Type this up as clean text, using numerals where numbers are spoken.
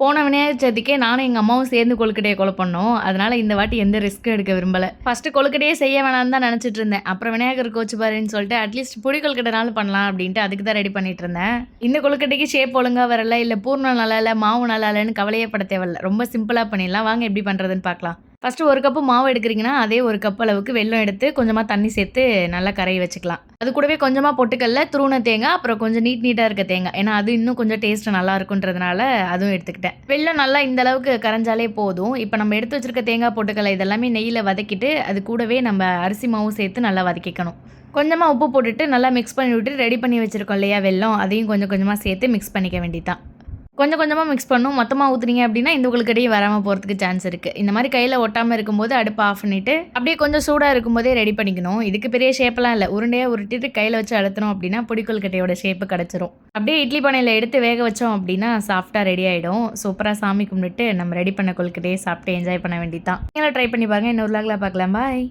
போன விநாயகர் சதுர்த்திக்கே நானும் எங்க அம்மாவும் சேர்ந்து கொழுக்கட்டைய கொலை பண்ணோம். அதனால இந்த வாட்டி எந்த ரிஸ்க்கும் எடுக்க விரும்பல. ஃபர்ஸ்ட்டு கொழுக்கட்டையே செய்ய வேணான்னு தான் நெனச்சுட்டு இருந்தேன். அப்புறம் விநாயகர் கோச்சுப்பாருன்னு சொல்லிட்டு அட்லீஸ்ட் பொடி கொழுக்கட்டைனாலும் பண்ணலாம் அப்டின்ட்டு அதுக்கு தான் ரெடி பண்ணிட்டு இருந்தேன். இந்த கொழுக்கட்டைக்கு ஷேப் ஒழுங்கா வரல, இல்ல பூரணம் நல்லா இல்ல, மாவு நல்லா இல்லன்னு கவலையே பட தேவையில்ல. ரொம்ப சிம்பிளா பண்ணிடலாம். வாங்க எப்படி பண்றதுன்னு பார்க்கலாம். ஃபர்ஸ்ட்டு 1 கப்பு மாவு எடுக்கிறீங்கன்னா, அதே 1 கப் அளவுக்கு வெல்லம் எடுத்து கொஞ்சமா தண்ணி சேர்த்து நல்லா கரைய வச்சுக்கலாம். அது கூடவே கொஞ்சமா பொட்டுக்கல்ல, துருவுன தேங்காய், அப்புறம் கொஞ்சம் நீட்டா இருக்க தேங்காய். ஏன்னா அது இன்னும் கொஞ்சம் டேஸ்ட் நல்லா இருக்குன்றதுனால அதுவும் எடுத்துக்கிட்டேன். வெல்லம் நல்லா இந்த அளவுக்கு கரைஞ்சாலே போதும். இப்ப நம்ம எடுத்து வச்சிருக்க தேங்காய், பொட்டுக்கல்ல இதெல்லாமே நெய்யில வதக்கிட்டு, அது கூடவே நம்ம அரிசி மாவும் சேர்த்து நல்லா வதக்கிக்கணும். கொஞ்சமா உப்பு போட்டுட்டு நல்லா மிக்ஸ் பண்ணி விட்டு ரெடி பண்ணி வச்சிருக்கோம் இல்லையா வெல்லம், அதையும் கொஞ்சம் கொஞ்சமா சேர்த்து மிக்ஸ் பண்ணிக்க வேண்டியதுதான். கொஞ்சம் கொஞ்சமா மிக்ஸ் பண்ணணும். மொத்தமா ஊத்துனீங்க அப்டின்னா, இந்த கொழுக்கட்டையே வராம போறதுக்கு சான்ஸ் இருக்கு. இந்த மாரி கையில ஒட்டாம இருக்கும்போது அடுப்ப ஆஃப் பண்ணிட்டு, அப்படியே கொஞ்சம் சூடா இருக்கும்போதே ரெடி பண்ணிக்கணும். இதுக்கு பெரிய ஷேப்லாம் இல்ல. உருண்டையா உருட்டிட்டு கையில வச்சு அழுத்துனோம் அப்டின்னா, பொடி கொழுக்கட்டையோட ஷேப் கிடைச்சிரும். அப்படியே இட்லி பானையில எடுத்து வேக வச்சோம் அப்டின்னா, சாஃப்ட்டா ரெடி ஆயிடும். சூப்பரா சாமி கும்பிட்டுட்டு நம்ம ரெடி பண்ண கொழுக்கட்டையே சாப்பிட்டு என்ஜாய் பண்ண வேண்டியது தான். நீங்களும் ட்ரை பண்ணி பாருங்க. இன்னொரு vlogல பார்க்கலாம். பாய்.